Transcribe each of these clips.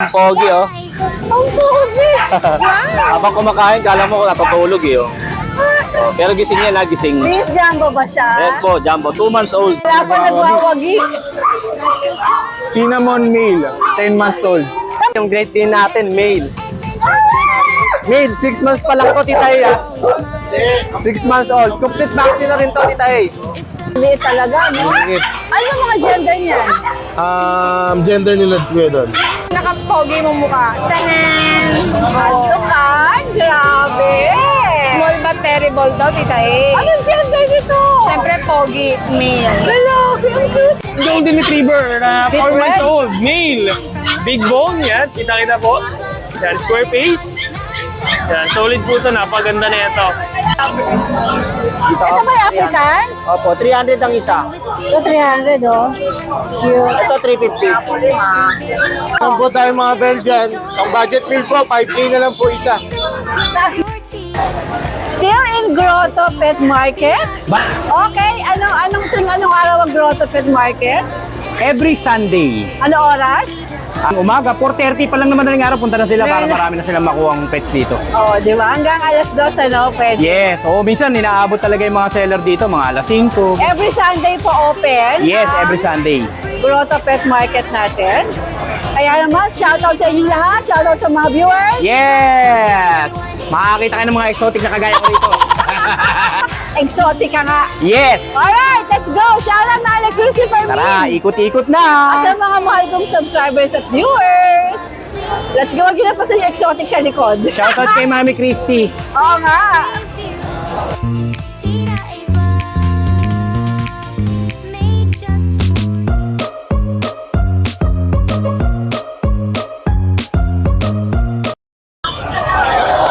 pogi, oh. Ang pogi! Habang kumakain, kala mo natutulog, eh, oh. Oh, pero gising yan, gising. This jumbo ba siya? Yes po, Jumbo. 2 months old. Wala pa nagwawagi. Cinnamon male, 10 months old. Yung great din natin, male. Male, 6 months pa lang to, Tita A, ah. 6 months old. Complete vaccine na rin to, Tita A. Hindi talaga, no? Liit. Ano mga gender niyan? Gender nila doon. Nakapogi mo mukha. Tanan! Ano ka? Grabe! Small but terrible daw, Tita A. Anong gender nito? Siyempre, pogi, male. Grabe! Ang cute! Golden Retriever na 4 Different. months old, male. Big bone, yan. Kita-kita po. Yan, square face. Yan, solid po ito. Napaganda na ito. Ito ba yung African? Opo, 300 ang isa. Ito 300, oh. Cute. Ito, 350. Ang po tayo mga Belgian, ang budget meal po, 5K na lang po isa. Still in Grotto Pet Market? Okay, anong araw ang Grotto Pet Market? Every Sunday. Ano oras? Ang umaga, 4:30 pa lang naman ng araw, punta na sila para marami na silang makuha ang pets dito. Oh, di ba? Hanggang alas 2, ano, pwede. Yes, oo, minsan inaabot talaga yung mga seller dito, mga alas 5. Every Sunday po open. Yes, ang every Sunday. Grotto Pet Market natin. Kaya naman, shoutout sa inyo lahat. Shoutout sa mga viewers. Yes! Makakita kayo ng mga exotic na kagaya ko dito. Exotic ka nga. Yes! Alright, let's go! Shoutout na Alex Christopher Tara, Min. ikot-ikot At na! sa mga mahal kong subscribers at viewers. Let's go, ginapa sa yung exotic sa likod. Shoutout kay Mami Christy. Oo nga. Tina is love made just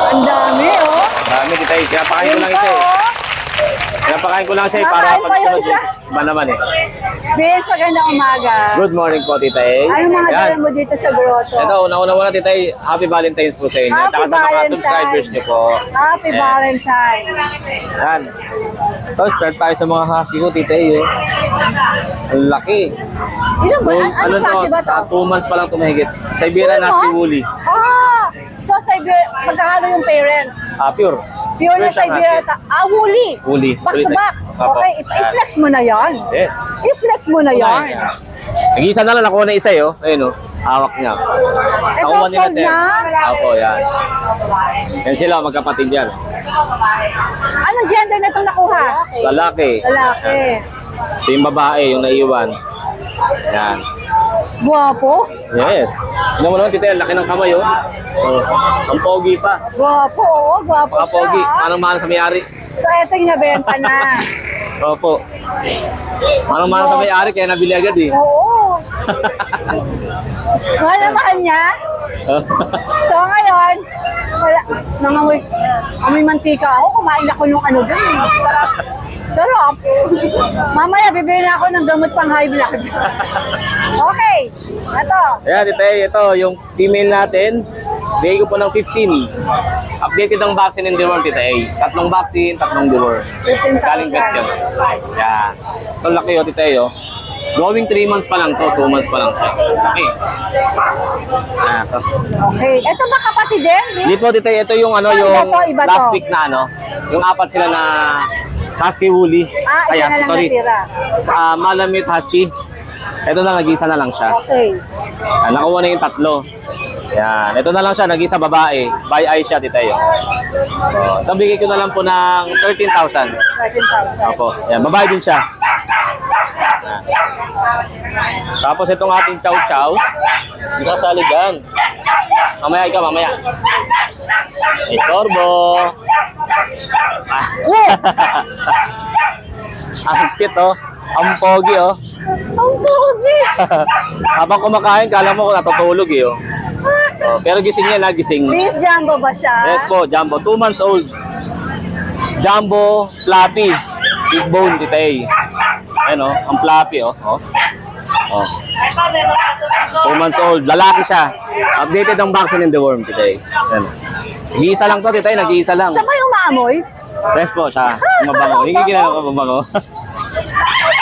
Ang dami, oh. Marami, Tita A. Pinapakain ko lang Yun isa, pa, eh. oh. Pinapakain ko lang siya, eh, para Pinapakain pa yung pagsunod, isa. eh. Iba naman, eh. Bis, magandang umaga. Good morning po, Tita A. Ano mga Yan. dala mo dito sa grotto? Ito, una-una muna, Tita A. Happy Valentine's po sa inyo. Happy Tsaka sa mga Valentine's. subscribers niyo po. Happy Ayan. Valentine. Yan. So, start tayo sa mga husky ko, Tita A. Eh. Ang laki. Ilan ba? Anong klase ba to? 2 months pa lang tumahigit. Siberian Husky Woolly. Ah! So, magkakalo yung parent? Pure. Pure na siyang Siberian. husky. Woolly. Woolly. Back to back. Opo. Okay, i-flex mo na yan. Yes. I-flex mo na yan. Nag-isa na lang, nakuha na isa yun. Ayun o, hawak niya. Ito, Nakuha nila sold sir. na? Opo, yan. Yan sila, magkapatid yan. Anong gender na itong nakuha? Lalaki. Lalaki. Ito yung babae, yung naiwan. Yan. Guwapo? Yes. Tignan mo naman, Tita, ang laki ng kamay, oh. Oh, ang pogi pa. Guwapo, oo. Guwapo Mga siya. pogi. Anong mahal sa may-ari? So, ito yung nabenta na. Opo. Anong mahal sa may-ari, kaya nabili agad, eh. Oo. Mahal na mahal niya. So, ngayon, wala. Amoy mantika ako. Kumain ako nung ano dun. Sarap. Sarap. Mamaya, bibili na ako ng gamot pang high blood. Okay. Ito. Ayan, Tita A, ito, yung female natin, bigay ko po ng 15. Updated ang vaccine and deworm, Tita A. 3 vaccine, 3 deworm. 15,000. Galing vet yan. Yan. Ito laki, oh, Tita A, oh. Going 3 months pa lang to, 2 months pa lang to. Laki. Yan, tapos, Okay. Ito ba kapatid din? hindi po, Tita A, ito yung ano, So, yung iba to. last week na ano, yung 4 sila na Husky Woolly. Isa na lang natira. Malamute Husky. Ito na, nag-isa na lang siya. Okay. Nakuha na yung 3. Yan. Ito na lang siya, nag-isa babae. By eye siya, Tita A. So, ito bigay ko na lang po ng 13,000. 13,000. Opo. Yan, babae din siya. Yan. Tapos itong ating chow chow. Hindi ka sali dyan. Mamaya ikaw, mamaya. Torbo. Ang cute, oh. Ang pogi, oh. Ang pogi! Habang kumakain, kala mo natutulog, eh, oh. Oh, pero gising yan, gising. This jumbo ba siya? Yes po, Jumbo. 2 months old. Jumbo, fluffy. Big bone, Tita A. Ayan, oh. Ang fluffy, oh. Oh. Oh. 2 months old. Lalaki siya. Updated ang vaccine and deworm, Tita A. Ayan. Nag-iisa lang to, Tita A. Nag-iisa lang. Siya ba yung maamoy? Yes po, siya. Mabango. Hindi kinala ko mabango.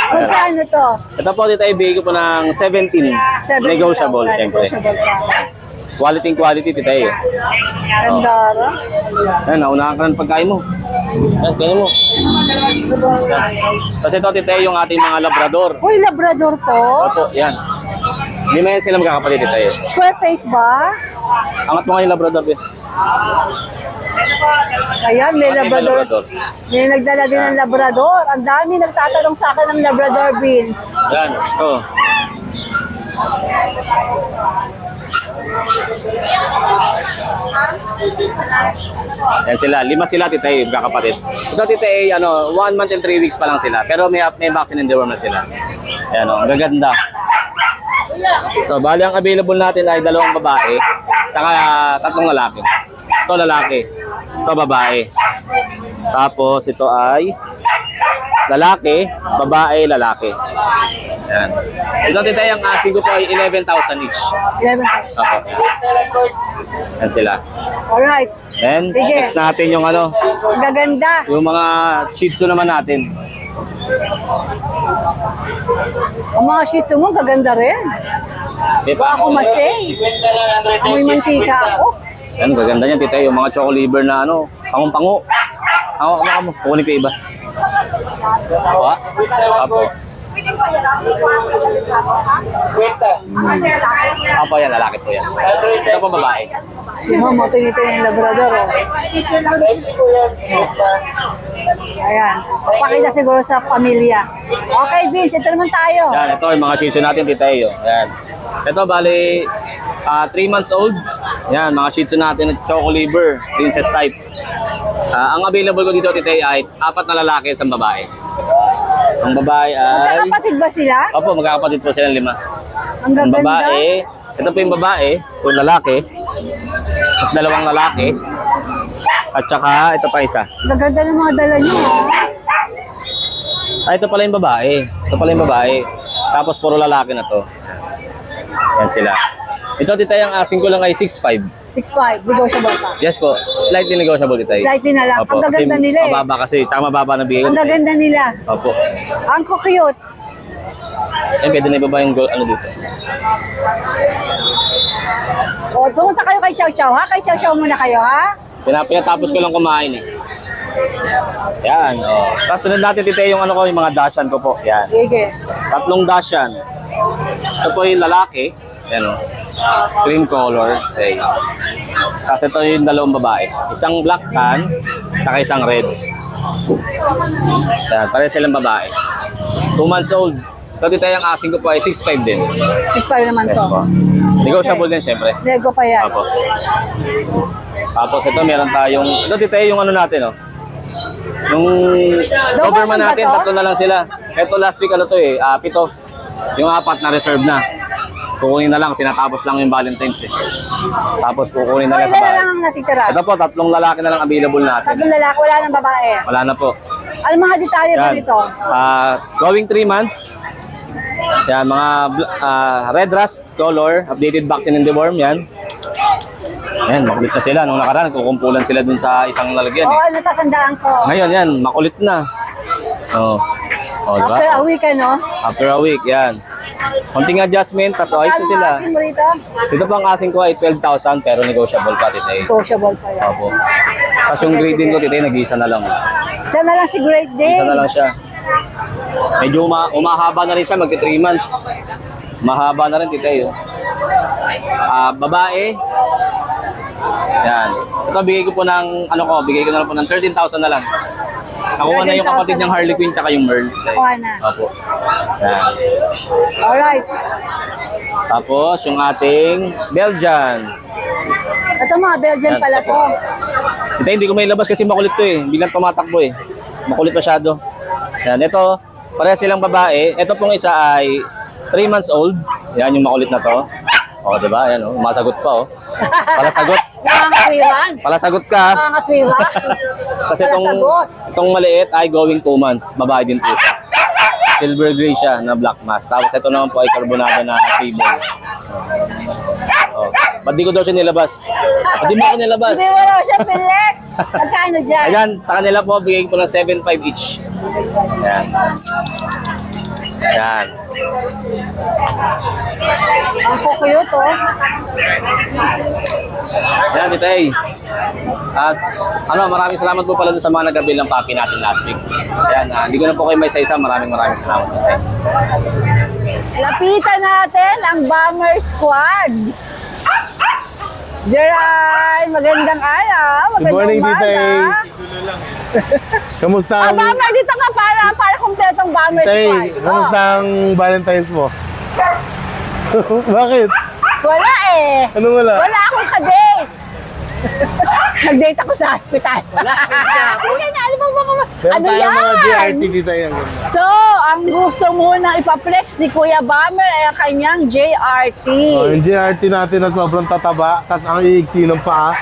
Magkano to? Ito po, Tita A. Bigay ko po ng 17. 17,000. Negotiable, siyempre. Negotiable pa. Quality, Tita E. Ganda rin. Yan, naunahan ka ng pagkain mo. Yan, kainin mo. Yan. Kasi ito, Tita E, yung ating mga labrador. Uy, Labrador to. Opo, yan. Hindi na yan sila magkakapatid, Tita E. Square face ba? Angat mo nga yung labrador, eh. Ayan, may Angat yung Labrador. labrador. May nagdala din ng Labrador. Ang dami nagtatanong sa akin ng Labrador beans. Yan, ito. Yan sila, 5 sila, Tita E, magkakapatid. Ito, Tita E, 1 month and 3 weeks pa lang sila. Pero may vaccine and deworm na sila. Yan, ang gaganda. So, bali ang available natin ay 2 babae, saka 3 lalaki. Ito lalaki, ito babae. Tapos ito ay lalaki, babae, lalaki. Yan. Ito, Tita E, ang asking ko po ay 11,000 each. 11,000. Opo. Yan sila. Alright. Then, Sige. next natin yung Ang gaganda. yung mga Shih Tzu naman natin. Ang mga Shih Tzu mo, gaganda rin. Ako masay. Amoy mantika ako. Yan, gaganda niyan, Tita E. Yung mga choco liver na pangung-pango. Ako, kukunin ko iba. Apa? Apo. Apo yan, lalaki po yan. Ito po babae. Sino mo, tinito yung Labrador. Oh. Ayan. Pakita siguro sa pamilya. Okay, Vince, ito naman tayo. Yan, ito yung mga Shih Tzu natin, Tita E. Yan. Ito, bali, 3 months old. Yan, mga Shih Tzu natin at choco liver, princess type. Ang available ko dito, Tita E, ay 4 na lalaki, 1 babae. Ang babae ay... Magkakapatid ba sila? Opo, magkakapatid po silang 5. Ang Ang gaganda. babae, ito po yung babae, yung lalaki. At 2 lalaki. At saka, ito pa isa. Ang gaganda ng mga dala nyo, ha? Ito pala yung babae. Ito pala yung babae. Tapos puro lalaki na to. Yan sila. Ito, Tita E, ang asking ko lang ay 6'5". 6'5", negotiable pa. Yes po, slightly negotiable, Tita E. Slightly na lang. Opo, Ang gaganda kasi nila eh. mababa kasi, mababa na bigay ko. Ang Tita E. gaganda nila. Opo. Ang cute. Pwede na ibaba yung dito. O, pumunta kayo kay Chow Chow, ha? Kay Chow Chow muna kayo, ha? Pinapatapos ko lang kumain eh. Yan, oh. Tapos sunod natin, Tita E, yung yung mga dashan ko po. Yan. Sige. 3 dashan. Ito po yung lalaki. Yan, oh. Cream color. Okay. Tapos ito yung 2 babae. Isang black tan, saka isang red. Yan, pare silang babae. 2 months old. Ito, Tita E, ang asking ko po ay 6'5" din. 6'5 naman Yes to. po. Negotiable din, syempre. Lego pa yan. Apo. Tapos ito, meron tayong... Ito, Tita E, yung natin, oh. Yung Doberman ba natin, to? 3 na lang sila. Ito, last week, 7. Yung 4 na reserve na. Kukunin na lang, tinatapos lang yung Valentine's eh. Tapos kukunin So, na lang ilan sa na bahay. lang ang natitira? Ito po, 3 lalaki na lang available natin. 3 lalaki, wala nang babae. Wala na po. Ano mga detalye ba Yan. dito? Going 3 months. Yan, mga red rust color, updated vaccine and deworm, yan. Yan, makulit na sila. Nung nakaraan, kukumpulan sila dun sa isang lalagyan. Oo, Eh. natatandaan ko. Ngayon, yan, makulit na. Oh. Oh, diba? After a week, ano? After a week, yan. Konting adjustment, tapos ayos na Ano sila. asin mo rito? Dito pang asing ko ay 12,000 pero negotiable pa, Tita E. Negotiable pa yan. Opo. Tapos yung grading ko, Tita E, nag-iisa na lang. Isa na lang si Great Day. Isa na lang siya. Medyo umahaba na rin siya, magti 3 months. Mahaba na rin, Tita E. Babae. Yan. Ito, bigay ko po ng, bigay ko na lang po ng 13,000 na lang. Nakuha na yung kapatid niyang Harley Quinn tsaka yung Merle. Kuha na. Opo. Yan. Alright. Tapos, yung ating Belgian. Ito mga Belgian Yan, pala ito to. Ito, hindi ko may labas kasi makulit to eh. Biglang tumatakbo eh. Makulit masyado. Yan, ito, pareha silang babae. Ito pong isa ay 3 months old. Yan yung makulit na to. O, diba? Yan o, masagot pa o. Palasagot. Nangangatwiran. Palasagot ka. Nangangatwiran. Kasi Palasagot. itong maliit ay going 2 months. Babae din po siya. Silver gray siya na black mask. Tapos ito naman po ay carbonado na table. Oh. Ba't di ko daw siya nilabas? Ba't di mo ako nilabas? Hindi mo raw siya pilex. Magkano dyan? Ayan, sa kanila po, bigay ko po ng 7.5 each. Ayan. Yan. Ang cute, oh. Yan, Tita A. At maraming salamat po pala dun sa mga nag-avail ng puppy natin last week. Yan, hindi ko na po kayo may isa-isa. Maraming salamat, Tita A. Lapitan natin ang Bomber Squad. Gerald, magandang araw. Good morning, Magandang Tita A. umaga. Kamusta Ah, ang... Bomber, dito ka para kompletong Bomber Tay, Squad. kamusta ang Valentine's mo? Bakit? Wala eh. Anong wala? Wala akong ka-date. Nag-date ako sa hospital. Wala. Ano bang mga... Meron Ano tayong mga yan? JRT dito yan. So, ang gusto muna ipaplex ni Kuya Bomber ay ang kanyang JRT. Oh, yung JRT natin na sobrang tataba, tas ang iiksi ng paa.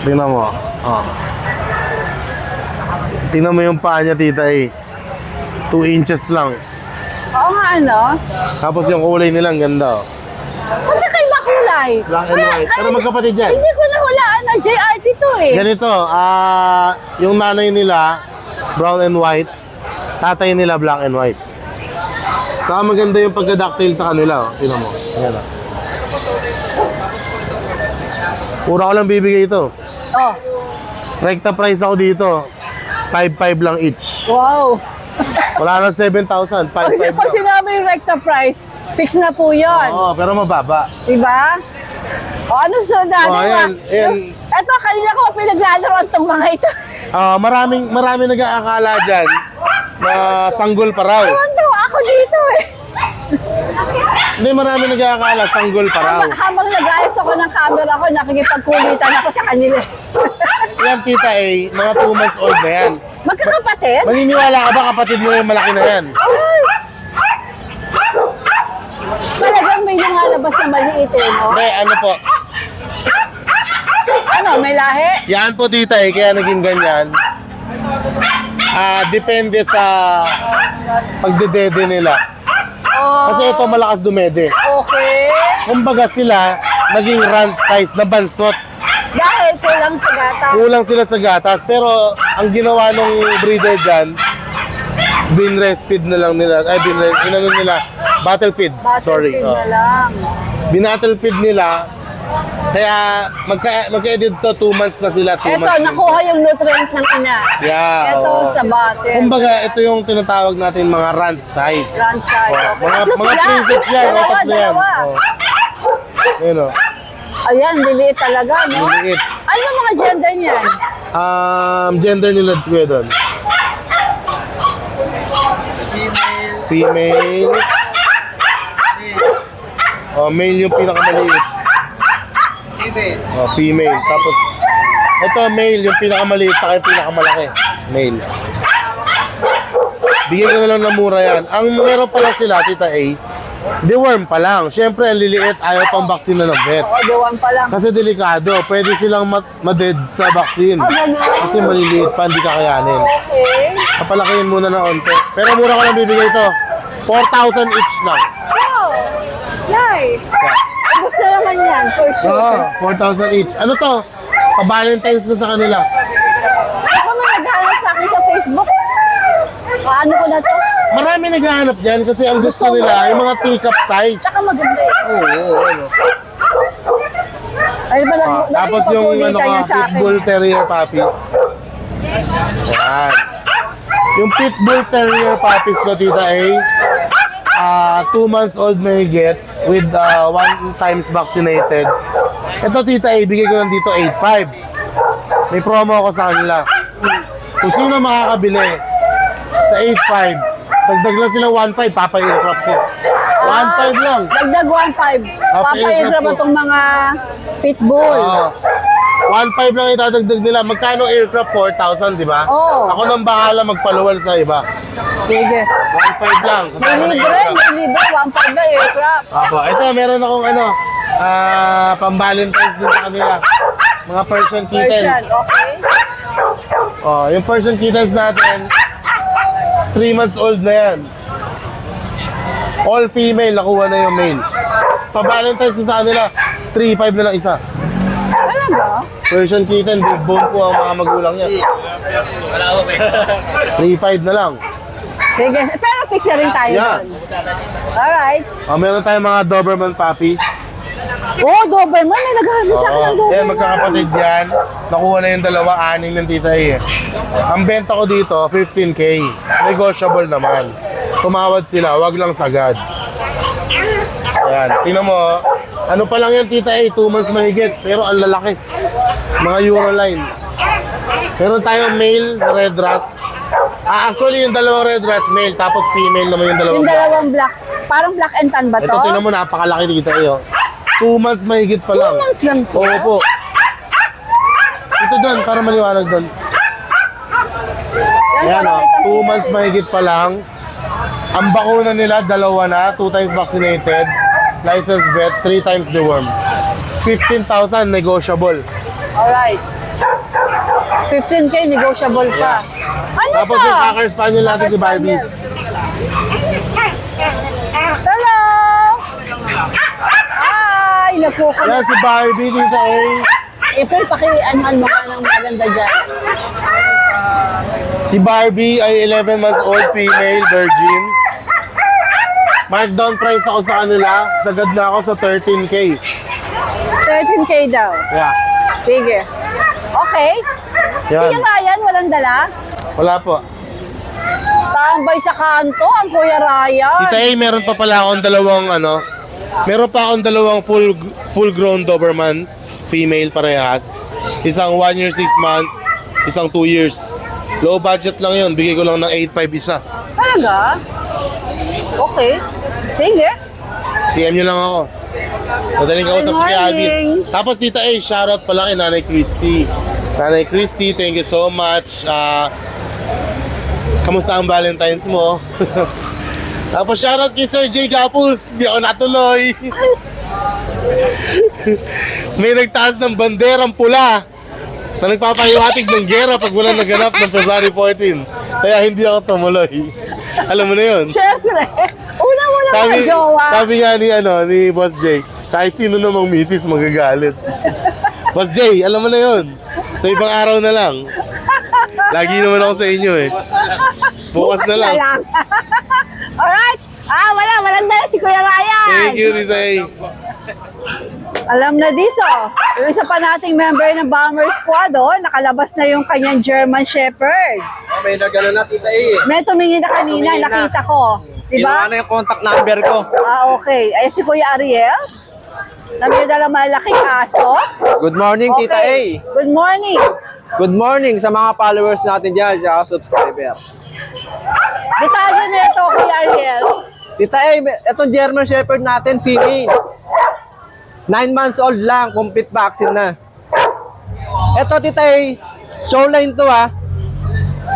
Tingnan mo. Oh. Tingnan mo yung paa niya, Tita A. 2 inches lang. Oo nga, ano? Tapos yung kulay nila, ang ganda. Oh. Ba't na kayo makulay? Black and white. Pero magkapatid yan. Hindi ko nahulaan na JRT to eh. Ganito, yung nanay nila, brown and white. Tatay nila, black and white. Saka maganda yung pagka-ducktail sa kanila. Oh. Tingnan mo. Ayan, oh. Pura ko lang bibigay ito. Oh, Rekta price ako dito. 5.5 lang each. wow. Wala na 7,000. 5.5 Pag lang. sinabi yung recta price, fix na po yun. Oo, pero mababa. Diba? O ano sunod natin? Oh, ayan, ayan. Ito, kanina ko pinaglalaroan tong mga ito. Maraming nag-aakala dyan na sanggol pa raw. Ewan to, ako dito eh. Hindi, maraming nag-aakala sanggol pa raw. Habang nag-ayos ako ng camera ko, nakikipagkulitan ako sa kanila. Yan, Tita A, mga 2 months old na yan. Magkakapatid? Maniniwala ka ba kapatid mo yung malaki na yan? Talagang may lumalabas na maliit eh, no? Hindi, ano po. Ano, may lahi? Yan po, Tita A, kaya naging ganyan. Depende sa pagdedede nila. Oh, Kasi ito malakas dumede. okay. Kumbaga sila, naging runt size na bansot. Dahil kulang sa gata. Kulang sila sa gatas, pero ang ginawa nung breeder dyan, binrest-feed na lang nila, inano nila, battle feed. Sorry. Battlefield na lang. Binattlefield feed nila, kaya magka-edit to 2 months na sila, 2 Ito, months. nakuha yung nutrient ng ina. Yeah, Ito oo. sa bottle. Kumbaga, ito yung tinatawag natin mga runt size. Run side. Oh, Okay. Tatlo mga sila. princess yan, Dalawa, tatlo yan. dalawa. Oh. Yun o, Ayan, liliit talaga, no? liliit. Ano ba mga gender niyan? Gender nila kuya doon. Female. Oh, male yung pinakamaliit. Oh, female. Tapos, ito male yung pinakamaliit saka yung pinakamalaki. Male. Bigyan ko na lang ng mura yan. Ang meron pala sila, Tita A, deworm pa lang. Siyempre, ang liliit, ayaw pang vaccine na ng vet. O, diwan pa lang. Kasi delikado, pwede silang ma-dead sa vaccine. ganun. Kasi maliliit pa, hindi kakayanin. Okay. Papalakihin muna ng onte. Pero mura ko lang bibigay ito. 4,000 each lang. Wow! Nice! Gusto naman yan, for sure. Oo, 4,000 each. Ano to? Pa-Valentine's ko sa kanila. Ako na naghahanap sa akin sa Facebook. Ano ko na to? Marami naghahanap dyan kasi ang gusto nila, yung mga teacup size. Saka maganda eh. Oo, ano. Ay, ba lang, Tapos yung ano ka, Pitbull Terrier puppies. Yan. Yung Pitbull Terrier puppies ko, Tita A, 2 months old may get with 1 times vaccinated. Ito, Tita A, bigay ko lang dito 8.5. May promo ako sa kanila. Kung sino makakabili sa 8.5, dagdag lang sila 1.5, papa-aircraft ko. 1.5 lang. Dagdag 1.5. Papaintra ba po. itong mga pitbull? Oo. 1.5 lang itadagdag nila. Magkano aircraft? 4,000, di ba? Oo. Ako nang bahala magpaluwal sa iba. Sige. 1.5 lang. May Kasama na libre, aircraft. may libre. 1.5 na aircraft. Apo, ito meron akong pang-Valentine's din sa kanila. Mga Persian Version, kittens. okay? Oh, yung Persian kittens natin, 3 months old na yan. All female, nakuha na yung male. Pa-Valentine's din sa kanila, 3.5 na lang isa. Talaga? Persian kitten, big bone po ang mga magulang niya. 3.5 na lang. Sige, pero fix na rin tayo Yeah. doon. Alright. Meron tayong mga Doberman puppies. Oh, Doberman. May naghahanap sa akin ng Yan, Doberman. magkakapatid yan. Nakuha na yung dalawa, 6 ng tita eh. Ang benta ko dito, 15K. Negotiable naman. Tumawad sila, wag lang sagad. Ayan, tingnan mo. Ano pa lang yan, tita eh, 2 months mahigit. Pero ang lalaki. Mga Euroline. Meron tayong male red rust. Actually, yung dalawang red rust male, tapos female naman yung dalawang Yung black. dalawang black. Parang black and tan ba to? Ito, tingnan mo, napakalaki dito eh. 2 months mahigit pa lang. 2 months lang to? Oo po. Ito doon, para maliwanag doon. Ayan o, 2 months mahigit pa lang. Ang bakuna nila, 2 na, 2 times vaccinated. Licensed vet, 3 times dewormed. 15,000 negotiable. Alright. 15K negotiable pa. Ano Tapos to? yung Cocker Spaniel natin si Barbie. Hello! Hi! Nagkukulit. Yan si Barbie dito eh. April, paki-anuhan mo nga ng maganda dyan. Si Barbie ay 11 months old, female, virgin. Markdown price ako sa kanila. Sagad na ako sa 13K. 13K daw. Yeah. Sige. Okay. Yan. Si Ryan, walang dala. Wala po. Tambay sa kanto, ang Kuya Ryan. Tita A, meron pa pala akong dalawang meron pa akong dalawang full grown Doberman, female parehas. Isang 1 year 6 months, isang 2 years. Low budget lang yun, bigay ko lang ng 8.5 isa. Talaga? Okay. Sige. PM nyo lang ako. Madaling kausap si Kuya Alvin. morning. Tapos Tita A, shoutout pala kay Nanay Christy. Nanay Christy, thank you so much. Kamusta ang Valentine's mo? Tapos shoutout kay Sir J. Gapus. Hindi ako natuloy. May nagtaas ng banderang pula na nagpapahiwatig ng gera pag walang naganap ng February 14. Kaya hindi ako tumuloy. Alam mo na yun? Siyempre. Una-una mga jowa. Sabi nga ni Boss Jake, kahit sino namang misis magagalit. Boss Jay, alam mo na yun. Sa ibang araw na lang. Lagi naman ako sa inyo eh. Bukas na lang. Alright. Walang dala si Kuya Ryan. Thank you, Tita A. Alam na diso. Yung isa pa nating member ng Bomber Squad, nakalabas na yung kanyang German Shepherd. May nagano na tita eh. May tumingin na kanina, Tumingin na. nakita ko. Kinuha Diba? na yung contact number ko. Okay. Ay, si Kuya Ariel. Namidala malaking aso. Good morning, Tita A. Good morning. Good morning sa mga followers natin dyan, sa subscriber. Detalye na ito, Kuya Ariel. Tita A, itong German Shepherd natin, female. 9 months old lang, complete vaccine na. Ito, Tita A, showline to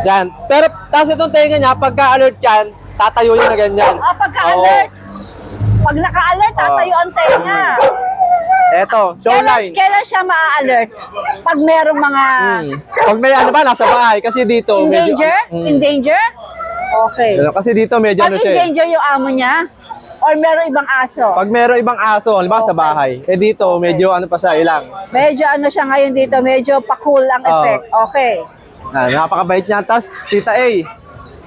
Yan. Pero, tapos itong tenga niya, pagka-alert yan, tatayo yun na ganyan. Pagka-alert. Pag naka-alert, tatayo ang tenga. Eto, showline. Kailan siya ma-alert? Pag merong mga Pag may ano ba, nasa bahay. Kasi dito, in danger? In danger? Okay. Kasi dito, medyo Pag ano in siya. danger yung amo niya? Or merong ibang aso? Pag meron ibang aso, halimbawa sa bahay, dito, medyo ano pa siya, ilang. Medyo ano siya ngayon dito, medyo pa-cool ang effect. Okay. Napakabait niya. Tapos, Tita A,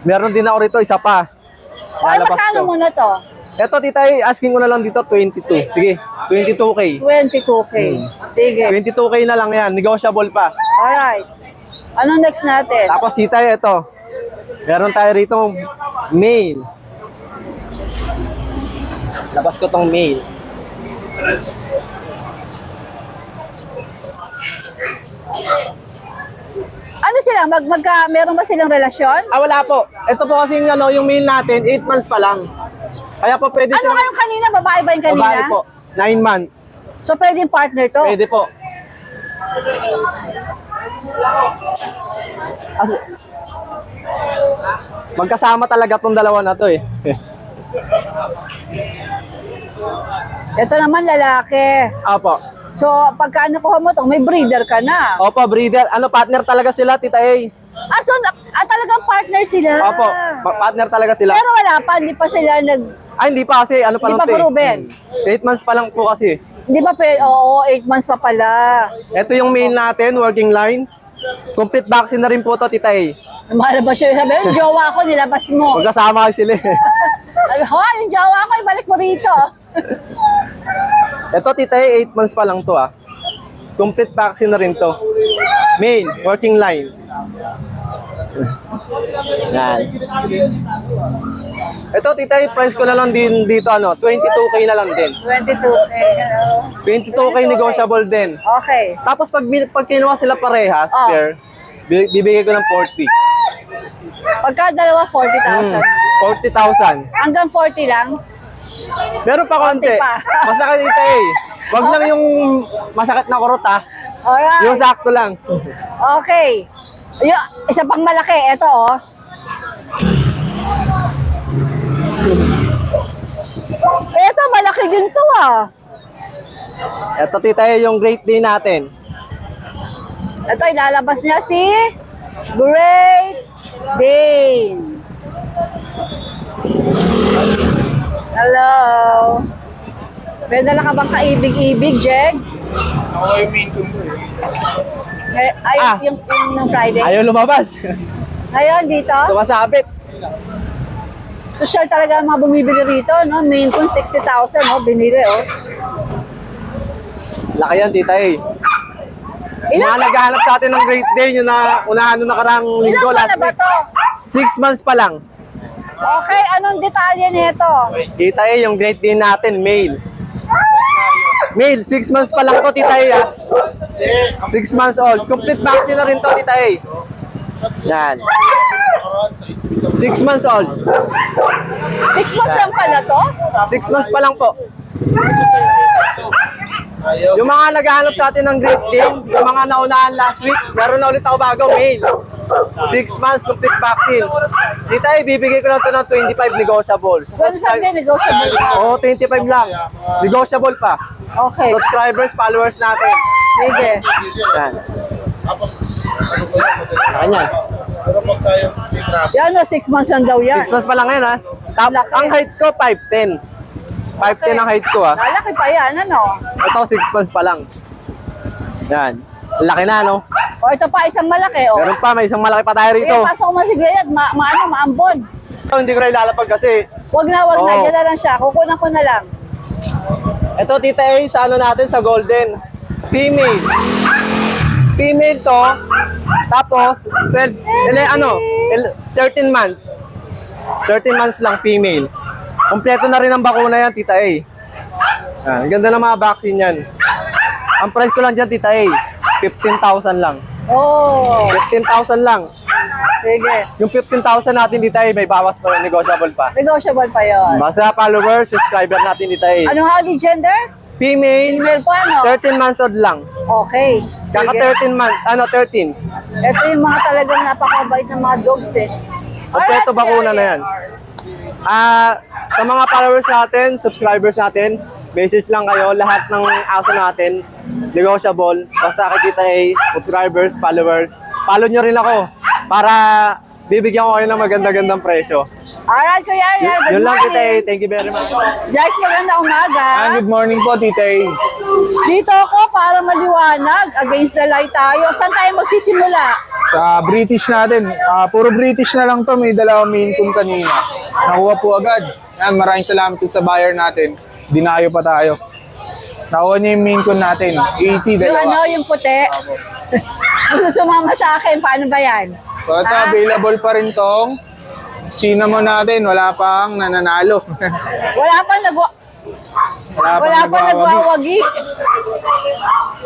meron din ako rito, isa pa. Or Lalabas magkano ko. muna to? Eto, Tita A, asking ko na lang dito, 22. Sige, 22K. 22K. Sige. 22K na lang yan, negotiable pa. Alright. Anong next natin? Tapos, Tita A, ito. Meron tayo rito, male. Labas ko tong male. Ano sila? Meron ba silang relasyon? Wala po. Ito po kasi yung male natin, 8 months pa lang. Kaya po pwede Ano kayong kanina? Babae ba yung kanina? babae po. 9 months. So pwedeng partner to? Pwede po. Magkasama talaga tong dalawa na to eh. Ito naman lalaki. Opo. So pagka nakuha mo to, may breeder ka na. Opo, breeder. Partner talaga sila, Tita A. So talagang partner sila. Opo, partner talaga sila. Pero wala pa, hindi pa sila Hindi pa kasi, ano pa Hindi lang pa to eh. proven. 8 months pa lang po kasi. Hindi ba oo, 8 months pa pala. Ito yung male natin, working line. Complete vaccine na rin po to, Tita A. Malabas yun. Sabi, yung jowa ko, nilabas mo. Magkasama kayo sila. Sabi, ho, yung jowa ko, ibalik mo rito. Ito, Tita A, 8 months pa lang to ah. Complete vaccine na rin to. Main, working line. Yan. Ito, Tita A, price ko na lang din dito, 22K na lang din. 22K. 22K negotiable din. Okay. Tapos pag kinuha sila parehas, Oh. pair, bibigay ko ng 40. Pagka dalawa, 40,000. 40,000. Hanggang 40 lang. Meron pa konti. Konti pa. Masakit dito eh. Wag lang yung masakit na kurot ha. Alright. Yung sakto lang. Okay. Yung, isa pang malaki. Ito, oh. Ito, malaki din to, ah. Ito tita yung Great Day natin. Ito, ilalabas niya si Great Dane. Hello. May dala ka bang kaibig-ibig, Jegs? Ako yung main ko Ay, Ah. yung ng Friday. Ayaw lumabas. Ngayon, dito. Sumasabit. Social talaga ang mga bumibili rito, no? Main kung 60,000, no? Binili, oh. Laki yan tita eh. Ilan Mga naghahanap sa atin ng Great Day yung unahan nung nakarang linggo buwan na last ba week. to? 6 months pa lang. Okay, anong detalye nito? Tita eh, yung Great Day natin, male. Male, 6 months pa lang to tita eh ha. 6 months old. Complete vaccine na rin to tita eh. Yan. 6 months old. 6 months lang pala to? 6 months pa lang po. Yung mga naghahanap sa atin ng Great Day, yung mga naunahan last week, meron na ulit ako bago, male. 6 months complete vaccine. Dito ay bibigay ko lang ito ng 25 negotiable. Kung sabi, negotiable pa. Oo, 25 lang. Negotiable pa. Okay, Subscribers, followers natin. sige. Yan. Ganyan. Pero pag tayo may traffic, Yan, no, 6 months lang daw yan. 6 months pa lang ngayon ha. Laki. Ang height ko, 5'10". 5'10 ang height ko ha. Lalaki pa yan, ano? Ito, 6 months pa lang. Yan. Laki na, no? O, ito pa, isang malaki, oh. Meron pa, may isang malaki pa tayo Sige, rito. pasok mo si Grayad, maambon. Ito, hindi ko na ilalapag kasi. Wag na, Oo. dyan na lang siya. Kukunan ko na lang. Ito, Tita A, sa ano natin, sa golden. Female. Female to. Tapos, 13 months. 13 months lang, female. Kompleto na rin ang bakuna yan, Tita A. Ang ganda ng mga vaccine yan. Ang price ko lang dyan, Tita A, 15,000 lang. Oh, 15,000 lang. sige. Yung 15,000 natin, Tita A, may bawas pa, negotiable pa. Negotiable pa yun. Basta followers, subscriber natin, Tita A. Anong howdy gender? Female, Female pa, no? 13 months old lang. Okay. Saka Sige. 13 months, 13. Ito yung mga talagang napakabait ng mga dogs, eh. Kompleto Alright, bakuna sige. na yan. Sa mga followers natin, subscribers natin, message lang kayo, lahat ng aso natin, negotiable, basta kakita ay subscribers, followers, follow nyo rin ako para bibigyan ko kayo ng maganda-gandang presyo. Alright, Kuya Ariel, good Yun lang kita morning. thank you very much. Jax, maganda umaga. Good morning po, Tita A. Dito ako para maliwanag. Against the light tayo. Saan tayo magsisimula? Sa British natin, puro British na lang to. May dalawang main coon kanina. Nakuha po agad. Yan, maraming salamat din sa buyer natin. Dinayo pa tayo. Nakuha niya yung main coon natin. 80, Yung dalawa. ano, yung puti. Gusto sumama sa akin. Paano ba yan? So ito, available pa rin tong cinnamon natin. Wala pang nananalo. Wala pa nagwawagi.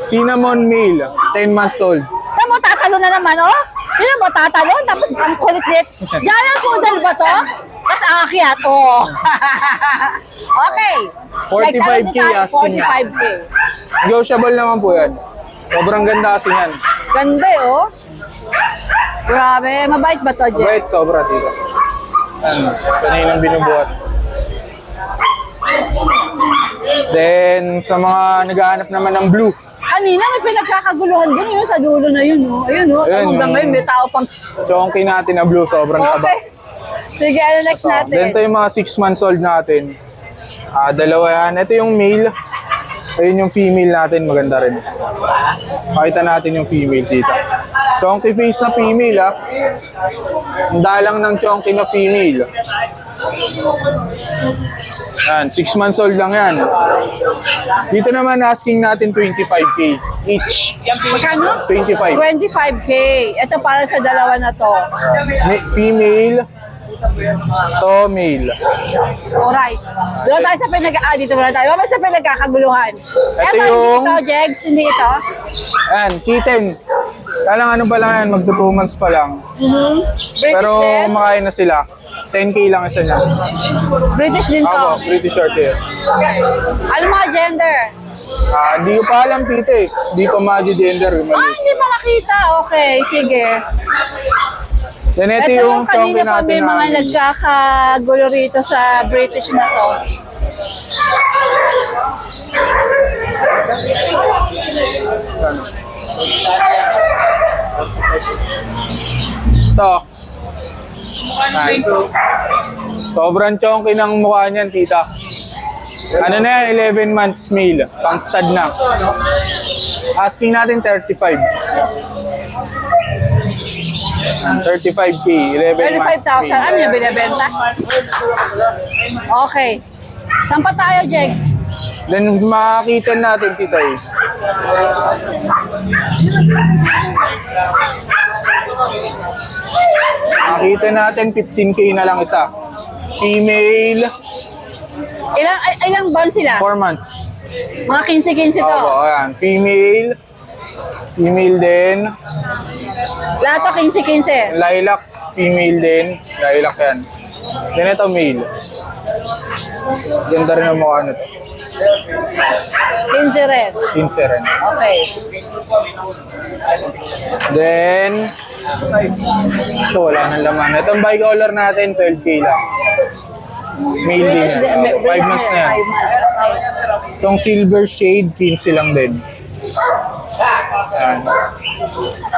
Cinnamon male, 10 months old. Tama mo, tatalo na naman, oh. Sino mo, tatalo? Tapos ang kulit-lit. Diyan ang poodle ba to? Tapos aakyat, oh. Okay. 45K asking na. 45K. Negotiable naman po yan. Sobrang ganda kasi yan. Ganda, oh. Grabe, mabait ba to, Jeff? Wait, sobra tita. Yan, kaninang binubuhat. Then, sa mga naghahanap naman ng blue, Kanina may pinagkakaguluhan din yun sa dulo na yun, oh. Ayun, oh. Ayun, Hanggang yung- ngayon may tao pang... chonky natin na blue, sobrang Okay. taba. Sige, ano next natin? Then, ito yung mga 6 months old natin. Dalawa yan. Ito yung male. Ayun yung female natin, maganda rin. Pakita natin yung female dito. Chonky face na female, ah. Ang dalang ng chonky na female. Yan, 6 months old lang yan. Dito naman asking natin 25K each. Magkano? 25. 25K. Ito para sa dalawa na to. Female, to male. Alright. Doon tayo sa dito muna tayo. Mamaya sa pinagkakaguluhan. Ito Eto, yung- hindi ito, Jegs. Hindi ito. Yan, kitten. Talang ano pa lang yan, magto 2 months pa lang. British Pero din. kumakain na sila. 10K lang isa niya. British din to. Ako, British short hair. Ano mga gender? Di ko pa alam, tite. Di ko ma-gender. Hindi pa makita. Okay, sige. Then ito Ito yung chonky kanina pa may natin. mga nagkakagulo rito sa British na to. Ito. Ayan. Sobrang chonky ng mukha niyan, tita. Ano na yan, 11 months male. Pang stud na. Asking natin 35. 35K, 11 months 35,000. Ano yung binibenta? Okay. Saan pa tayo, Jegs? Then makakita natin, tita eh. Makita natin 15K na lang isa. Female, Ilang buwan sila? 4 months. Mga 15-15 to. Opo, ayan. Female. Female din. Lahat to 15-15. Lilac. Female din. Lilac yan. Then ito male. Ganda rin ang mukha nito. 15 rin. 15 rin. Okay. Then, ito wala nang laman. Itong bicolor natin, 12K lang. Male din British din. yan. 5 months na yan. 5 months. Itong silver shade, 15 lang din. Ayan.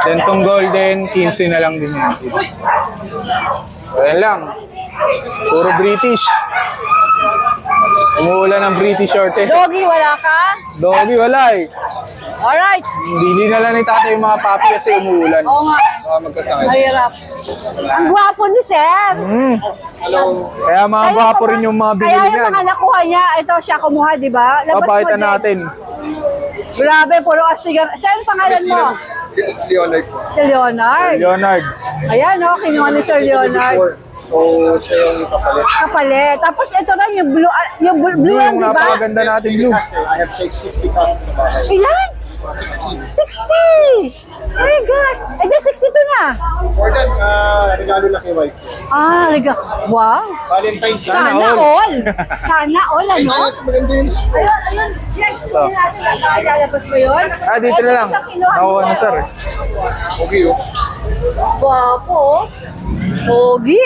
Then itong golden, 15 na lang din yan. Ayan lang. Puro British. Umuulan ng British short eh. Doggy, wala ka? Doggy, wala eh. Alright. Hindi na lang ni tatay yung mga papi kasi umuulan. Oo nga. Baka magkasakit. Mahirap. Ang gwapo ni Sir. Kaya mga Sa'yo gwapo pa- rin yung mga Kaya binili yung niyan. mga nakuha niya, ito siya kumuha, di ba? Labas Papakita mo, Jegs. natin. Grabe, puro astigan. Sir, ang pangalan mo? Leonard. Si Leonard. Leonard. Ayan, no, kinuha ni Sir Leonard. So, siya yung kapalit. Kapalit. Tapos ito lang, yung blue, blue Yung lang, di ba? napakaganda natin blue. I have 60 cups sa bahay. Ilan? 60! Oh my gosh! Eh, di 62 na! For that, regalo na kay wife. Wow! Valentine's Sana all! Sana all, ano? Maganda yun. Ayun, ayun. Jex, hindi natin lalabas mo yun? Dito na lang. Nakuha na sir. Okay, oh. Guwapo. Pogi.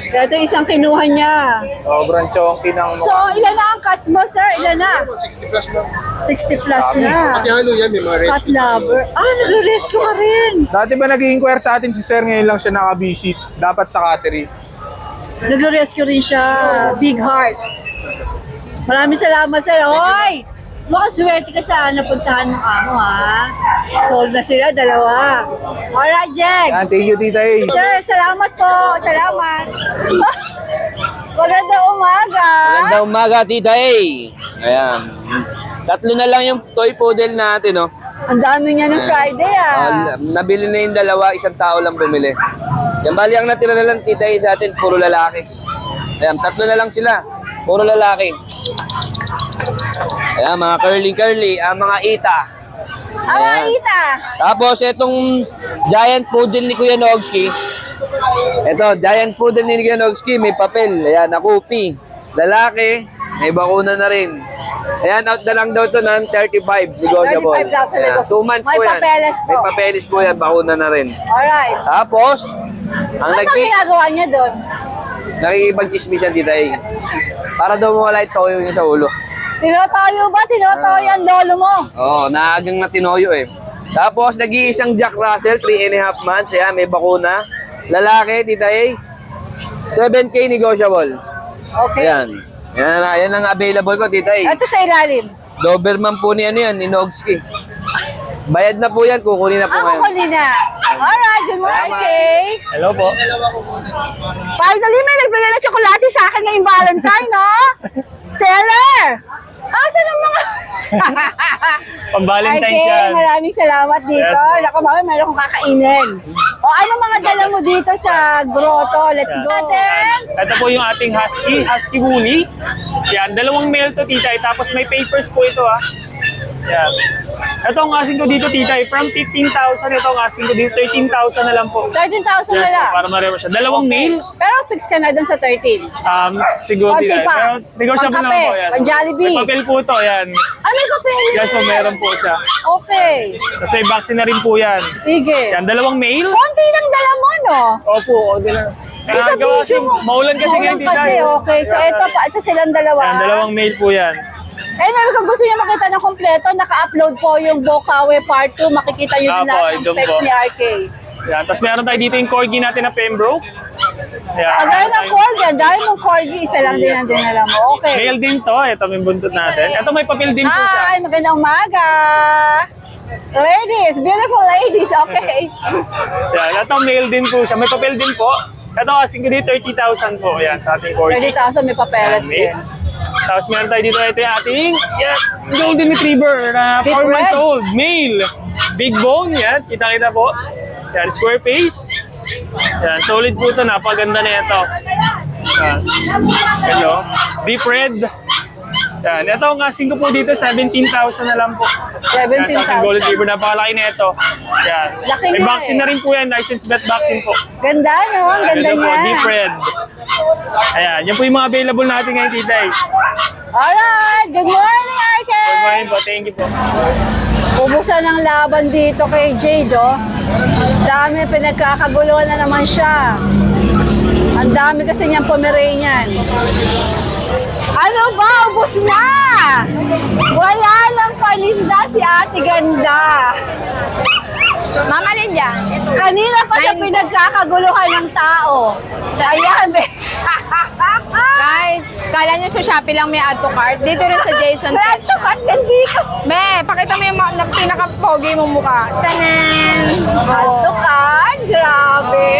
Ito isang kinuha niya. Sobrang chonky ng So, ilan na ang cuts mo, sir? Ilan na? 60 plus na. 60 plus na. Pati halo yan, may mga Cat rescue. lover. Nagre-rescue ka rin. Dati ba nag-inquire sa atin si sir, ngayon lang siya naka-visit. Dapat sa cattery. Nagre-rescue rin siya. Big heart. Maraming salamat, sir. Hoy! Makaswerte ka sa napuntahan ng amo, ha? Sold na sila, dalawa. Alright, Yan, Jex. thank you tita A. Sir, salamat po. Salamat. Magandang umaga. Magandang umaga, Tita A. Ayan. Tatlo na lang yung toy poodle natin, no? Ang dami niya ng Friday, Nabili na yung dalawa, isang tao lang bumili. Yan, bali ang natira na lang, Tita A, sa atin, puro lalaki. Ayan, tatlo na lang sila. Puro lalaki. Ayan, mga curly-curly, mga ita. Ayan. Ita. Tapos, itong giant poodle ni Kuya Nogski. Ito, giant poodle ni Kuya Nogski, may papel. Ayan, nakupi. Lalaki, may bakuna na rin. Ayan, out na lang daw ito ng 35. Negotiable. 35,000 Ayan, 2 months May po yan. papeles po. May papeles po yan, bakuna na rin. Alright. Tapos, ang Ano ginagawa niya doon? nakikipag-chismis yan, Tita A. Para daw mawala yung toyo niya sa ulo. Tinotoyo ba? Tinotoyo ang lolo mo. Oo, naagang na tinoyo eh. Tapos, nag-iisang Jack Russell, 3.5 months. Ayan, may bakuna. Lalaki, Tita A. 7K negotiable. Okay. Ayan. Yan ang available ko, Tita A. Ito sa ilalim. Doberman po ni ano yan, ni Nogski. Bayad na po yan, kukunin na po Ako ngayon. huli na. Alright, good morning. Hello po. Finally, may nagbigay na tsokolate sa akin ngayong Valentine, no? Seller! Asan ang mga... Pang-Valentine's Okay, yan. maraming salamat dito. Yes. Naku, mami, meron akong kakainin. O, ano mga dala mo dito sa grotto? Let's go. Ito po yung ating husky woolly. Yan, 2 male to tita, tapos may papers po ito Yan. Ito ang asking ko dito tita, from 15,000, ito ang asking ko dito, 13,000 na lang po. 13,000 na Yes, lang. para mareho siya. 2 male, Pero fix ka na dun sa 13. siguro Konti tita. pa. Pero negotiable Pang-kape, lang po yan. pang-Jollibee. May papel po ito, yan. Ano yung papel? Yes, so meron po siya. Okay. Tapos may vaccine na rin po yan. Sige. Yan, 2 male. Konti lang dala mo, no? Opo, okay lang. Kasi sa gawa video mo. maulan kasi ngayon Maulan tita. kasi, okay. So, ito silang dalawa. Yan, 2 male po yan. Naman, kung gusto niyo makita ng kompleto, naka-upload po yung Bokawe Part 2. Makikita niyo din Apo, lahat ng doon specs po. ni RK. Yan, tapos meron tayo dito yung corgi natin na Pembroke. Yan. Pag gano'n ng corgi, dahil mong corgi, isa lang din ang dinala mo. Okay. Male din to. Ito may buntot natin. Ito may papel din po siya. Hi, magandang umaga. Ladies, beautiful ladies, okay. Yan, ito male din po siya. May papel din po. Ito asking ko dito 30,000 po. Yan, sa ating corgi. 30,000 may papeles Yan, din. male. Tapos meron tayo dito ito yung ating golden retriever na 4 Big months red. old. Male. Big bone. Yan, kita-kita po. Yan, square face. Yan, solid po ito. Napaganda na ito. Yan. Hello. Deep red. Yan. Ito ang asking ko po dito, 17,000 na lang po. Yan, sa ating golden 17,000. retriever. Napakalaki na ito. Yan. Laki May nga vaccine eh. na rin po yan. Licensed vet vaccine po. Ganda, no? Ang ganda Yan po, niya. deep red. Ayan, yan po yung mga available natin ngayon, tita. Alright, good morning, RK. Good morning po. Thank you po. Ubusan ng laban dito kay Jade, oh. Dami, pinagkakaguluhan na naman siya. Ang dami kasi niyang Pomeranian. Ano ba? Ubus na! Wala nang paninda si Ate Ganda. Mama Lydia. Kanina pa siya pinagkakaguluhan ng tao. Ayan, be. Guys, kala nyo sa Shopee lang may add to cart. Dito rin sa Jason Brad, Pet Shop. tukat yan dito. Be, pakita mo yung pinaka-pogi mong mukha. Tanan! Ato ka, grabe.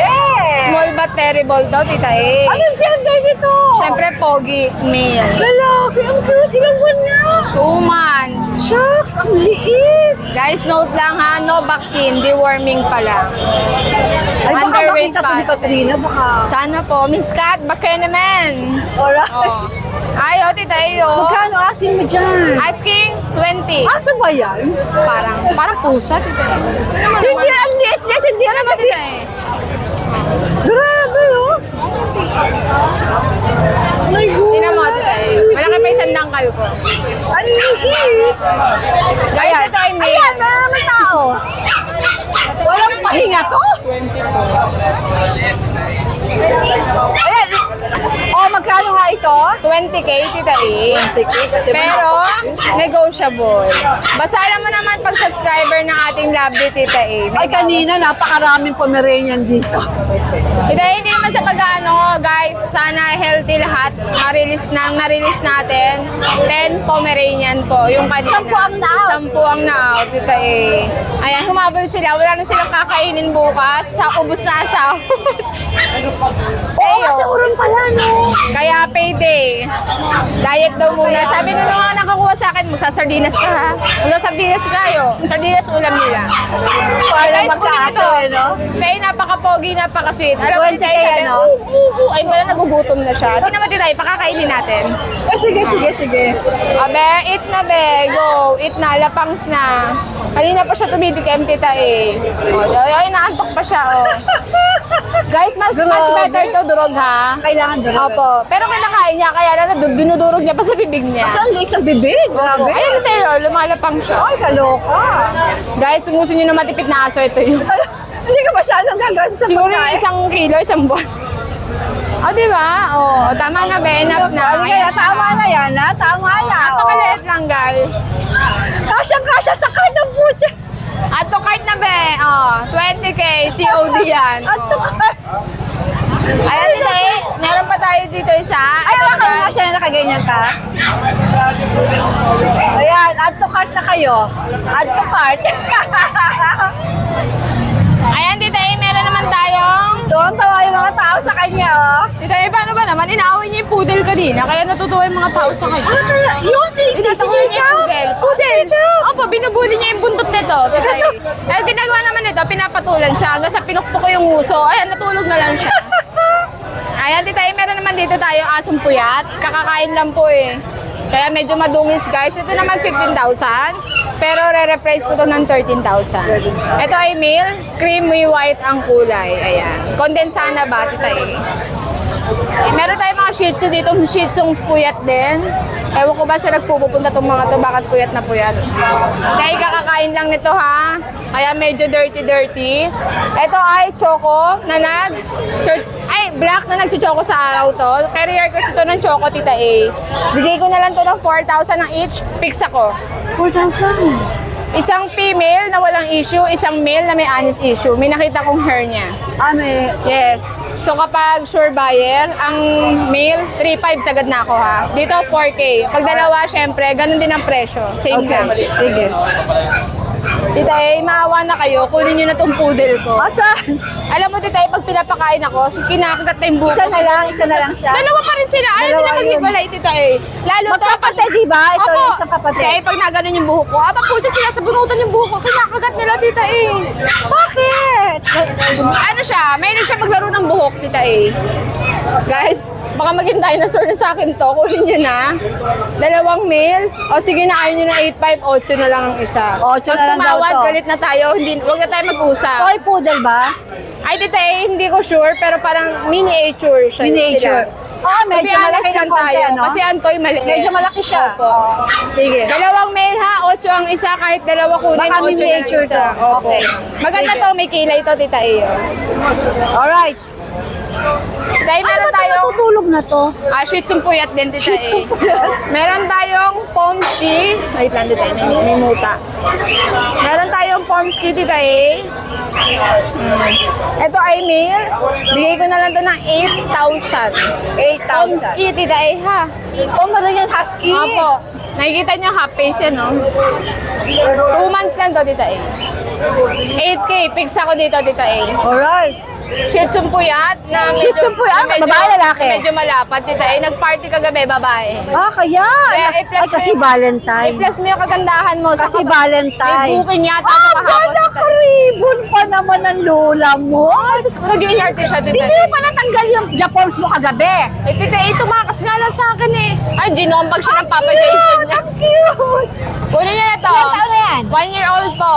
Small but terrible daw, tita eh. Anong gender nito? Siyempre, pogi, male. Lalaki, ang cute. Ilang buwan na. 2 months. Shucks, ang liit. Guys, note lang ha, no vaccine, deworming pa lang. Ay, baka Underweight makita po ni pa. Katrina, baka. Sana po, Miss Kat, baka kayo naman. Alright. Oh. Ayaw, tita, iyo. Magkano asin mo dyan? Asking 20. Asa ba yan? Parang pusa, tita. Hindi, ang liit-liit. Hindi alam kasi. Tita eh. Grabe, oh. My God. Tingnan mo, tita eh. Malaki pa isang dangkal ko. Ang liit. Guys, ito ay male. Ayan, maraming tao. Walang pahinga to. Ayan. Oh, magkano nga ito? 20K, tita eh. 20K kasi Pero, negotiable. Basahan mo naman pag subscriber ng ating lovely tita eh. Ay, kanina napakaraming Pomeranian dito. Tita eh, hindi naman sa pag-ano, guys. Sana healthy lahat. Na-release natin. 10 Pomeranian po. Yung kanina. 10 ang na-out. 10 ang na-out, tita eh. Ayan, humabol sila. Wala na silang kakainin bukas. Sa ubos na asawa. Oo, kasi uran pala, no? Kaya payday. Diet daw muna. Sabi nung mga nakakuha sa akin, magsasardinas ka ha. Magsasardinas kayo. Sardinas ulam nila. Parang Guys, magkaaso, kunin eh, no? Kaya napaka-pogi, napaka-sweet. Alam mo, 20K, tayo sabi, ano? ay wala, nagugutom na siya. Di naman tayo, pakakainin natin. Sige, sige, sige. Abe, eat na be, go. Eat na, lapangs na. Kanina pa siya tumitikim, tita eh. O, ay, naantok pa siya, oh. Guys, much better to durog ha. Kailangan durog. Opo. Pero kinakain niya, kaya lang dinudurog niya pa sa bibig niya. Saan liit ng bibig? Grabe. Ayun tayo, lumalapang siya. Ay, kaloka. Guys, kung gusto niyo na matipid na aso, ito yun. Hindi ka masyadong gagawin sa Siguro yung pagkain. 1 kilo, 1 buwan. O, di ba? O, tama na, be. Enough na. Ano kaya, tama na yan, ha? Tama na. Napakaliit lang, guys. Kasyang-kasya sa card ng butcher. Add to cart na, be. O, 20K, COD yan. At to card. Ayan, tita, meron pa tayo dito isa. Ay, wala ka nga siya na nakaganyan ka. Ayan, add to cart na kayo. Add to cart. Ayan, Tita A, meron naman tayong... Doon tawa yung mga tao sa kanya, oh. Tita A, paano ba naman? Inaaway niya yung poodle kanina, kaya natutuwa yung mga tao sa kanya. Yun, si Tinatawa niya yung poodle. Poodle! Opo, binubuli niya yung buntot nito, Tita A. Eh, ginagawa naman nito, pinapatulan siya hanggang sa pinukpok ko yung uso. Ayan, natulog na lang siya. Ayan, Tita A, meron naman dito tayo asong puyat. Kakakain lang po eh. Kaya medyo madungis guys. Ito naman 15,000. Pero re-reprice ko to ng 13,000. Ito ay male, creamy white ang kulay. Ayan. Kondensana ba, Tita A? Meron tayong mga shih tzu dito, shih tzu puyat din. Ewan ko ba sa nagpupunta itong mga to, bakit puyat na puyat. Dahil kakakain lang nito ha, kaya medyo dirty. Ito ay choco na black na nagchuchoko sa araw to. Carrier ko ito ng choco, Tita A. Bigay ko na lang to ng 4,000 ang each, fix ako. 4,000. Isang female na walang issue, isang male na may anis issue. May nakita kong hair niya. May... Yes. So kapag sure buyer, ang male, 3,500 sagad na ako ha. Dito 4K. Pag dalawa, syempre, ganun din ang presyo. Same lang. Sige. Tita A, maawa na kayo. Kunin nyo na tong poodle ko. Asan? Alam mo, Tita A, pag pinapakain ako, kinakagat na yung buko. Isa na lang siya. Dalawa pa rin sila. Ayaw Dalawa nila maghiwalay, Tita A. Lalo to Magkapatid, di ba? Ito Opo. yung isang kapatid. Kaya pag naganon yung buhok ko, puto sila sa bunutan yung buhok ko, kinakagat nila, Tita A. Bakit? Ano siya, mahilig siya maglaro ng buhok, Tita A. Guys, baka maging dinosaur na sa akin to. Kunin nyo na. Dalawang male. O sige na, ayaw nyo na 8,500, 8 na lang ang isa. 8 na lang daw tumawad, to. galit na tayo. Huwag na tayo mag-usap. Toy poodle ba? Ay, Tita A, hindi ko sure, pero parang miniature siya. Miniature. Sila. Medyo malaki ng konti, ano? Kasi antoy maliit. Medyo malaki siya. Opo. Sige. Dalawang male ha, 8 ang isa, kahit dalawa kunin, Baka 8 na miniature isa. to. Opo. Okay. Maganda Sige. to, may kilay to, Tita A. Alright. Dahil meron tayong Natutulog na to. shih tzu puyat din, Tita Shih tzu A. Meron tayong pomski. Wait lang, Tita A, may muta. Meron tayong pomski, Tita A. Ito ay male. Bigay ko na lang to ng 8,000. 8,000. Pomski, Tita A, ha? Meron yung husky. Opo. Nakikita niyo half face yan, no? 2 months lang to, Tita A. 8K, fix ako dito, Tita A. Alright. Shih Tzu puyat na Shih Tzu puyat? Babae, lalaki? Medyo malapad, Tita A. Nag-party kagabi, babae. Kaya. Kaya i-flex Ay, kasi mo yung- Valentine. I-plus mo yung kagandahan mo. sa Kasi kapag- Valentine. May booking yata ito kahapon, ganda Tita A. karibon pa naman ng lola mo. Ay, Diyos ko, nag-iinarte siya, Tita Hindi A. mo pa natanggal yung Japons mo kagabi. Eh, Tita A, tumakas nga lang sa akin eh. Ay, ginombag siya ng Papa Jason niya. Ang cute. Kunin niya na to. Ilan taon na yan? 1 year old po.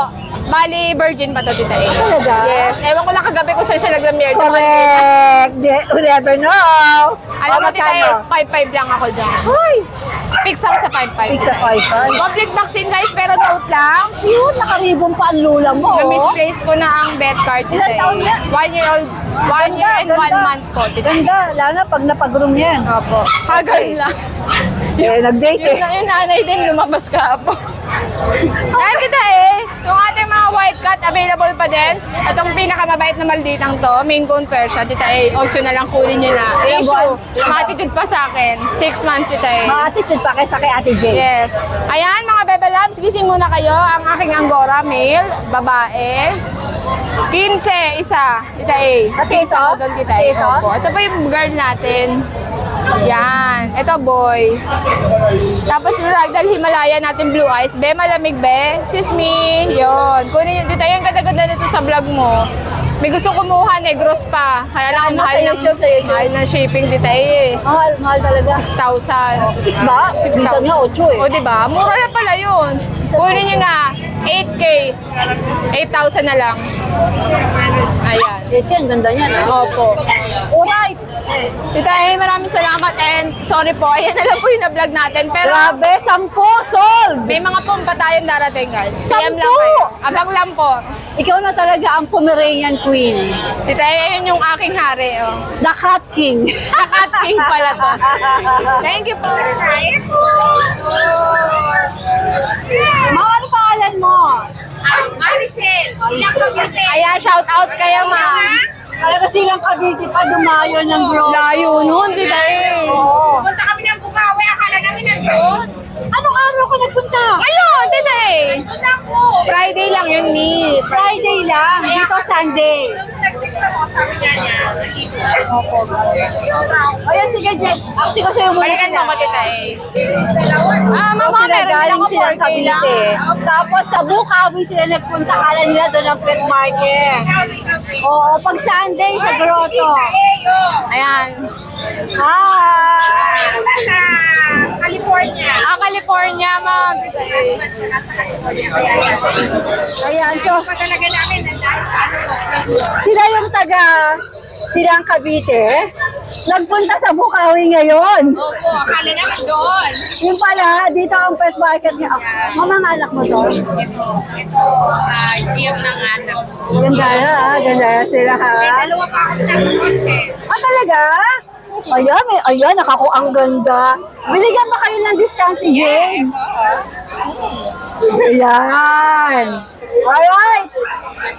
Bali, virgin pa to, Tita A. Talaga? Yes. Ewan ko lang kagabi kung saan siya naglamyer. Correct. You never know. Alam mo, Tita A, magkano? 5-5 lang ako dyan. Hoy. Fix ako sa 5-5. Fix sa 5-5. Complete vaccine, guys, pero note lang. Cute. Nakaribon pa ang lola mo. Na-misplace ko na ang bed card, Tita Ilan taon na? 1 year old. 1 year and 1 month po, Tita A. Ganda. Lalo na pag napag-room yan. Opo. Hagal lang. Nag-date Yun lang yung nanay din, lumabas ka po. Kaya Tita A, yung ating mga white cat, available pa din. At ang pinakamabait na malditang to, main cone Persia, Tita A, 8 na lang kunin nyo na. Issue, ma-attitude pa sa akin. 6 months, Tita A. Ma-attitude pa kaysa kay Ate Jane. Yes. Ayan, mga Bebe Labs, gising muna kayo. Ang aking Angora, male, babae. 15, isa. Tita A. Pati Isa ito? ko doon, Tita A. Pati ito? Opo. Ito pa yung girl natin. Yan. Ito, boy. Tapos yung ragdoll Himalaya natin, blue eyes. Be, malamig, be. Excuse me. Yun. Kunin yun. Tita, yung ganda-ganda nito sa vlog mo. May gusto kumuha, negros pa. Kaya lang, Sa YouTube, sa YouTube. mahal ng shipping, Tita A. eh. Mahal talaga. 6,000. 6 ba? 6,000. Minsan nga 8 eh. O, diba? Mura na pala yun. Kunin nyo na. 8K. 8,000 na lang. Ayan. Ito yung ganda niya. Opo. Alright. Tita A, maraming salamat and sorry po. Ayan na lang po yung na-vlog natin. Pero Grabe, 10 sold! may mga pumpa tayong darating, guys. PM lang 10! kayo. Abang lang po. Ikaw na talaga ang Pomeranian Queen. Tita A, yun yung aking hari. Oh. The Cat King. Cat King pala to. Thank you po. Mama, ano pangalan mo? Ayan, shout out kayo, ma'am. Talaga silang Cavite pa dumayo ng bro. Layo nun, Tita A. Oo. Punta kami ng Bukawi, akala namin nandun. Ano ka ka nagpunta? Ayun, tita eh. Friday lang yun, ni. Friday lang. Dito Sunday. Opo. Ayan, sige, Jen. Kasi sa'yo muna Balikan sila. mo, tita eh. Ah, So, mama, sila meron galing ako silang 4K lang. Cavite. Tapos sa Bukawi sila nagpunta. Kala nila doon ang pet market. Oo, pag Sunday sa Grotto. Ayan. Hi! Nasa California. Ah, California, ma'am. Tita eh. Ayan, so Talaga namin, sila yung silang Cavite. Nagpunta sa Bukawi ngayon. Opo, akala naman doon. Yung pala, dito ang pet market niya. Mamangalak mo to? GM ng anak. Ganda sila ha. Dalawa pa ako ng kotse. Ah, talaga? Ayan, ang ganda. Binigyan pa kayo ng discount ni Jane. Ayan. Alright.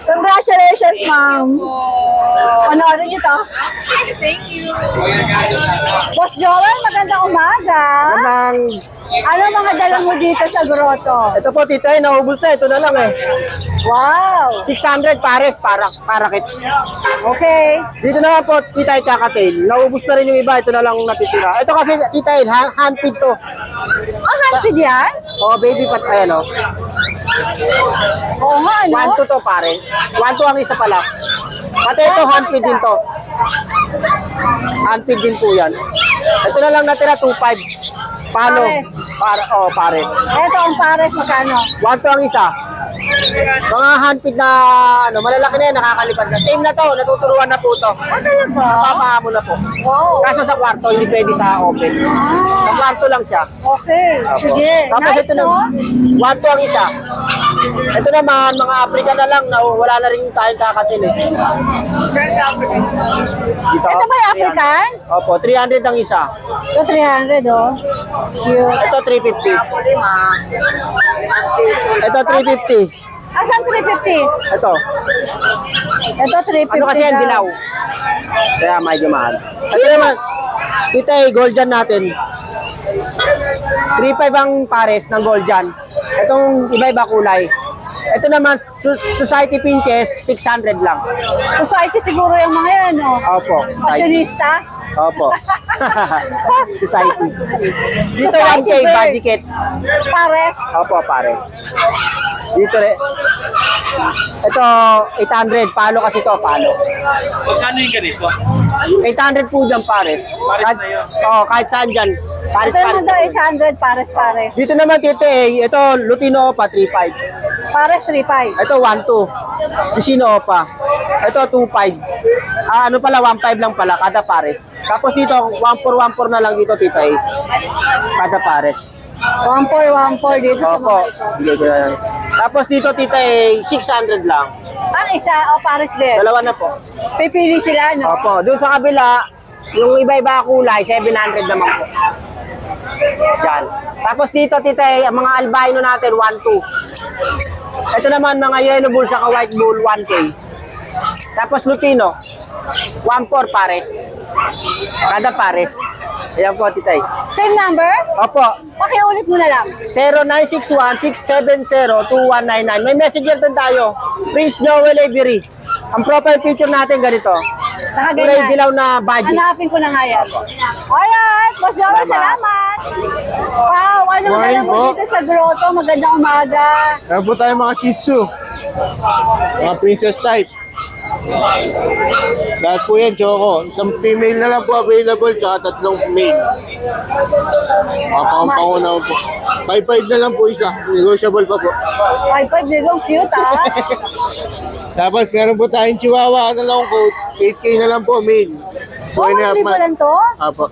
Congratulations, ma'am. Panoorin niyo to. Thank you. Boss Joel, magandang umaga. Ano mga dala mo dito sa grotto? Ito po, tita, naubos na. Ito na lang eh. Wow. 600 pares, parakit. Okay. Dito naman po, tita, kakatail. Naubos na rin yung iba. Ito na lang natitira. Ito kasi, tita, handfeed to. Ah, handfeed yan? Oh, baby pat, ayan o. Oo nga, ano? 1-2 to, pare. 1-2 ang isa pala. Pati ito, handfeed din to. Handfeed din po yan. Ito na lang natira, 2.5. Palo. Pares. Pares. Ito ang pares, magkano? 1-2 ang isa. Mga handfeed na, malalaki na yan, nakakalipad na. Team na to, natuturuan na po to. Ah, talaga? Napapahamo na po. Wow. Kaso sa kwarto, hindi pwede sa open. Sa kwarto lang siya. Okay. Sige. Tapos Nice, ito na, no? 1-2 ang isa. Ito naman, mga African na lang, na wala na rin tayong kakatil eh. Dito, Ito ba yung African? Opo, 300 ang isa. Ito 300, oh. Cute. Ito 350. Ito 350. Asan 350? Ito. Ito 350 Ano kasi yan, daw. dilaw. Kaya medyo mahal. Ito naman, ito ay Golden natin. 3.5 ang pares ng Golden. Itong iba-iba kulay. Ito naman, Society Pinches, 600 lang. Society siguro yung mga yan, oh. Opo. Fashionista. Opo. Society. Dito Society 1K, bird. budget. Pares. Opo, pares. Dito rin. Ito, 800. Palo kasi to, palo. Magkano yung ganito? 800 po dyan, pares. Pares na yun. Oo, kahit saan dyan. Pares, Ito pares. naman daw 800, pares. Dito naman, tite, ito, Lutino Opa, 3.5. Pares 3.5. Ito, 1.2. Lucino Opa. Ito, 2.5. Ano pala, 1.5 lang pala, kada pares. Tapos dito, 1.4 na lang dito, tita, kada pares. 1.4 dito sa Opo. mga ito. Bigay ko na lang. Tapos dito, tita, 600 lang. Ang isa, pares din. Dalawa na po. Pipili sila, no? Opo, doon sa kabila, yung iba-iba kulay, 700 naman po. Yan. Tapos dito, tita, ang mga albino natin, 1.2. Ito naman, mga yellow bull sa white bull, 1K. Tapos Lutino, 1.4 pares. Kada pares. Ayan po, tita. Same number? Opo, Pakiulit mo na lang. 0961-670-2199. May messenger din tayo. Prince Joel Avery. Ang profile picture natin ganito. Kulay Nakaganyan. dilaw na budget. Hanapin ko na nga yan. Alright, Boss Joel, salamat. Wow, anong dala Morning mo po. dito sa grotto? Magandang umaga. Meron po tayo mga Shih Tzu. Mga princess type. Lahat po yan, Choco. Isang female na lang po available, tsaka 3 male. Mga panguna po. 5-5 na lang po isa. Negotiable pa po. 5.5 nilong cute, ah. Tapos meron po tayong Chihuahua na long coat. 8K na lang po, male. Oh, hindi pa lang to? Apo.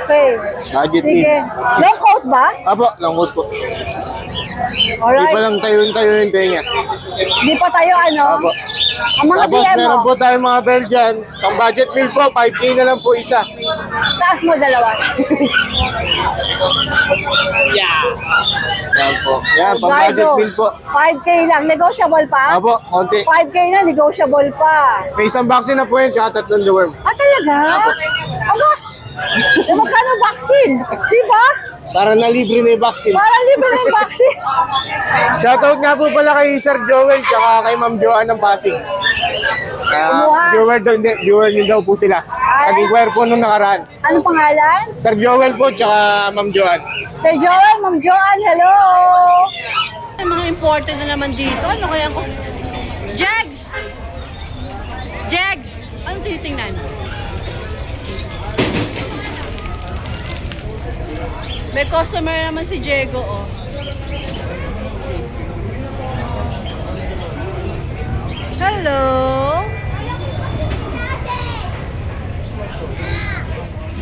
Okay. Budget Sige. meal. Long coat ba? Apo, long coat po. Hindi pa Alright. lang tayo yung tenga. Di pa tayo, ano? Apo. Ang mga Tapos DM meron mo. po tayong mga Belgian. Ang budget meal po, 5K na lang po isa. Taas mo dalawa. Yan po. Yan, pang budget Rido. meal po. 5K lang. Negotiable pa? Apo, konti. 5K na, negotiable pa. May isang vaccine na po yun, tsaka 3 deworm. Ah, talaga? Apo. Aba, Eh, magkano vaccine? Diba? Para nalibre na yung vaccine. Para libre na yung vaccine. Shoutout nga po pala kay Sir Joel tsaka kay Ma'am Joanne ng Pasig. Kumuha. Viewer nyo daw po sila. Nag-inquire po nung nakaraan. Anong pangalan? Sir Joel po tsaka Ma'am Joanne. Sir Joel, Ma'am Joanne, hello! May mga imported na naman dito. Ano kaya ko? Jegs! Jegs! Anong titingnan? May customer naman si Diego, oh. Hello!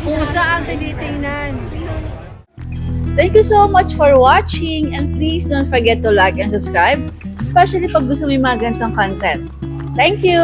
Pusa ang tinitingnan. Thank you so much for watching and please don't forget to like and subscribe, especially pag gusto mo yung mga ganitong content. Thank you!